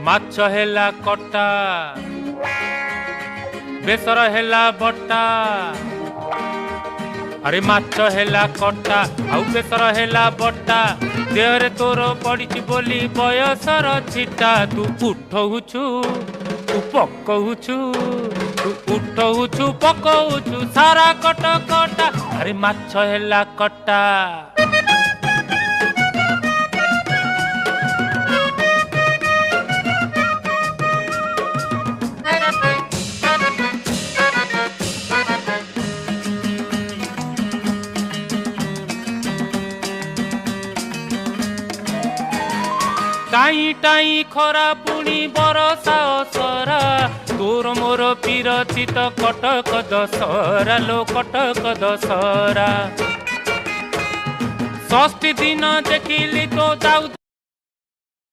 ମାଛ ହେଲା କଟା ବେସର ହେଲା ବଟା ଆରେ ମାଛ ହେଲା କଟା ଆଉ ବେସର ହେଲା ବଟା ଦେହରେ ତୋର ପଡ଼ିଛି ବୋଲି ବୟସର ଛିଟା ତୁ ଉଠଉଛୁ ତୁ ପକଉଛୁ ତୁ ଉଠଉଛୁ ପକଉଛୁ ସାରା କଟ କଟା ଆରେ ମାଛ ହେଲା କଟା টাই টাই খরা পুଣି বরষা অসরা তোর মোর বিরচিত কটক দশরা লো কটক দশরা ষষ্ঠী দিন দেখিলি তো যাও